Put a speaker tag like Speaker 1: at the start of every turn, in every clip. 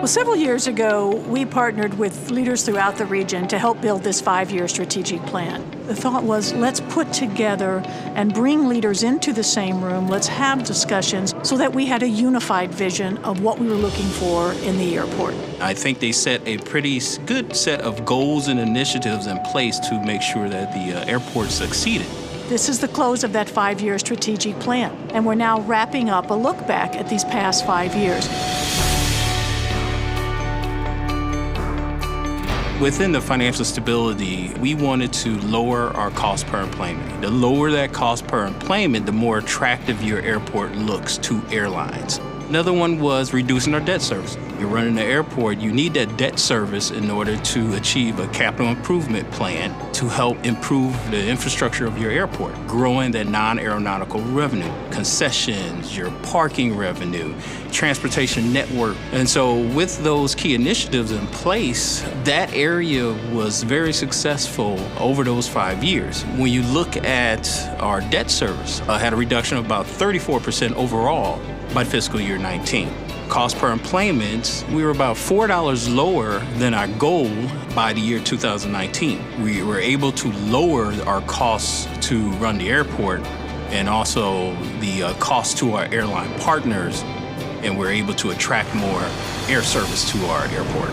Speaker 1: Well, several years ago, we partnered with leaders throughout the region to help build this 5-year strategic plan. The thought was, let's put together and bring leaders into the same room. Let's have discussions so that we had a unified vision of what we were looking for in the airport.
Speaker 2: I think they set a pretty good set of goals and initiatives in place to make sure that the airport succeeded.
Speaker 1: This is the close of that 5-year strategic plan, and we're now wrapping up a look back at these past 5 years.
Speaker 2: Within the financial stability, we wanted to lower our cost per enplanement. The lower that cost per enplanement, the more attractive your airport looks to airlines. Another one was reducing our debt service. You're running the airport, you need that debt service in order to achieve a capital improvement plan to help improve the infrastructure of your airport, growing that non-aeronautical revenue, concessions, your parking revenue, transportation network. And so with those key initiatives in place, that area was very successful over those 5 years. When you look at our debt service, had a reduction of about 34% overall by fiscal year 19. Cost per enplanement, we were about $4 lower than our goal by the year 2019. We were able to lower our costs to run the airport and also the cost to our airline partners, and we're able to attract more air service to our airport.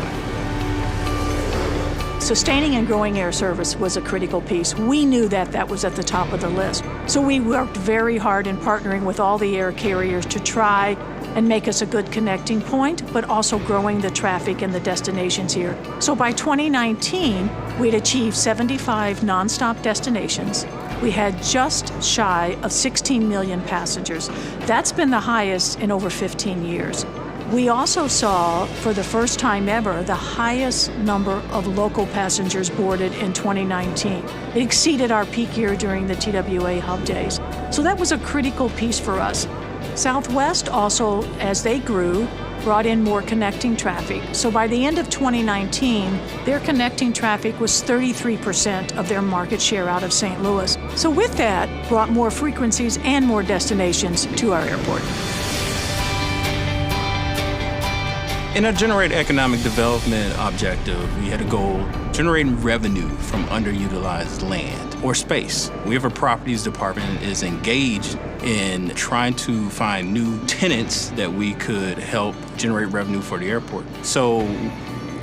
Speaker 1: Sustaining and growing air service was a critical piece. We knew that that was at the top of the list. So we worked very hard in partnering with all the air carriers to try and make us a good connecting point, but also growing the traffic and the destinations here. So by 2019, we'd achieved 75 nonstop destinations. We had just shy of 16 million passengers. That's been the highest in over 15 years. We also saw, for the first time ever, the highest number of local passengers boarded in 2019. It exceeded our peak year during the TWA hub days. So that was a critical piece for us. Southwest also, as they grew, brought in more connecting traffic. So by the end of 2019, their connecting traffic was 33% of their market share out of St. Louis. So with that, brought more frequencies and more destinations to our airport.
Speaker 2: In our generate economic development objective, we had a goal generating revenue from underutilized land or space. We have a properties department is engaged in trying to find new tenants that we could help generate revenue for the airport. So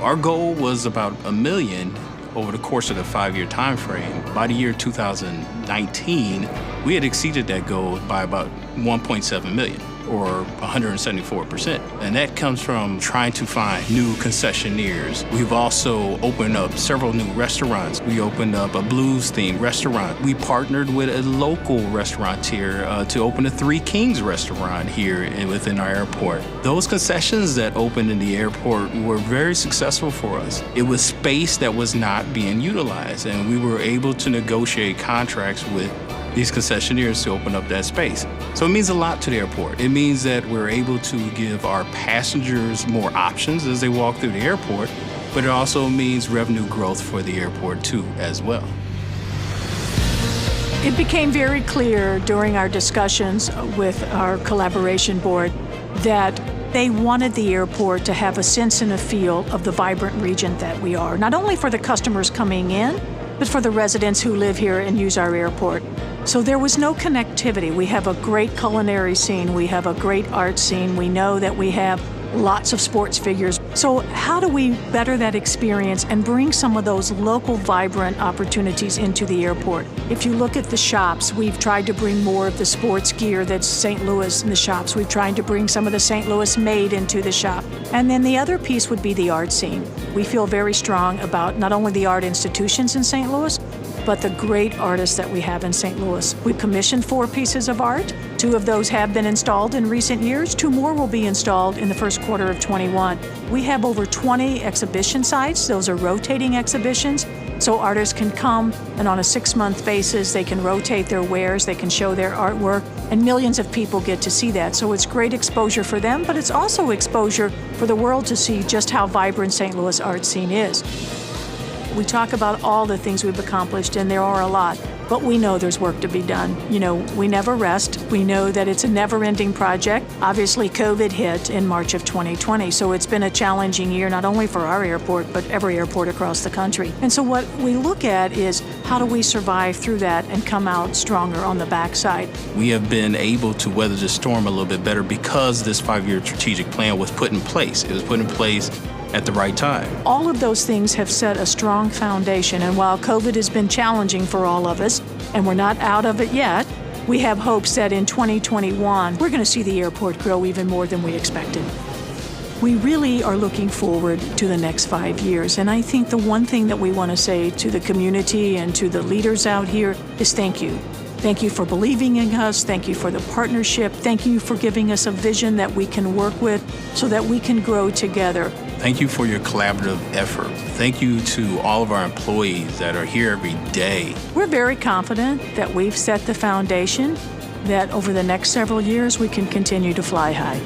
Speaker 2: our goal was about $1 million over the course of the 5-year time frame. By the year 2019, we had exceeded that goal by about $1.7 million. Or 174%. And that comes from trying to find new concessionaires. We've also opened up several new restaurants. We opened up a blues-themed restaurant. We partnered with a local restaurateur to open a Three Kings restaurant here within our airport. Those concessions that opened in the airport were very successful for us. It was space that was not being utilized, and we were able to negotiate contracts with these concessionaires to open up that space. So it means a lot to the airport. It means that we're able to give our passengers more options as they walk through the airport, but it also means revenue growth for the airport too as well.
Speaker 1: It became very clear during our discussions with our collaboration board that they wanted the airport to have a sense and a feel of the vibrant region that we are, not only for the customers coming in, but for the residents who live here and use our airport. So there was no connectivity. We have a great culinary scene. We have a great art scene. We know that we have lots of sports figures. So how do we better that experience and bring some of those local vibrant opportunities into the airport? If you look at the shops, we've tried to bring more of the sports gear that's St. Louis in the shops. We've tried to bring some of the St. Louis made into the shop. And then the other piece would be the art scene. We feel very strong about not only the art institutions in St. Louis, but the great artists that we have in St. Louis. We commissioned 4 pieces of art. 2 of those have been installed in recent years. 2 more will be installed in the first quarter of 21. We have over 20 exhibition sites. Those are rotating exhibitions. So artists can come, and on a 6-month basis, they can rotate their wares, they can show their artwork, and millions of people get to see that. So it's great exposure for them, but it's also exposure for the world to see just how vibrant St. Louis art scene is. We talk about all the things we've accomplished, and there are a lot. but we know there's work to be done. We never rest. We know that it's a never-ending project. Obviously, COVID hit in March of 2020, so it's been a challenging year, not only for our airport, but every airport across the country. And so what we look at is how do we survive through that and come out stronger on the backside.
Speaker 2: We have been able to weather the storm a little bit better because this 5-year strategic plan was put in place. It was put in place at the right time.
Speaker 1: All of those things have set a strong foundation, and while COVID has been challenging for all of us, and we're not out of it yet, we have hopes that in 2021, we're going to see the airport grow even more than we expected. We really are looking forward to the next 5 years, and I think the one thing that we want to say to the community and to the leaders out here is thank you. Thank you for believing in us. Thank you for the partnership. Thank you for giving us a vision that we can work with so that we can grow together.
Speaker 2: Thank you for your collaborative effort. Thank you to all of our employees that are here every day.
Speaker 1: We're very confident that we've set the foundation, that over the next several years we can continue to fly high.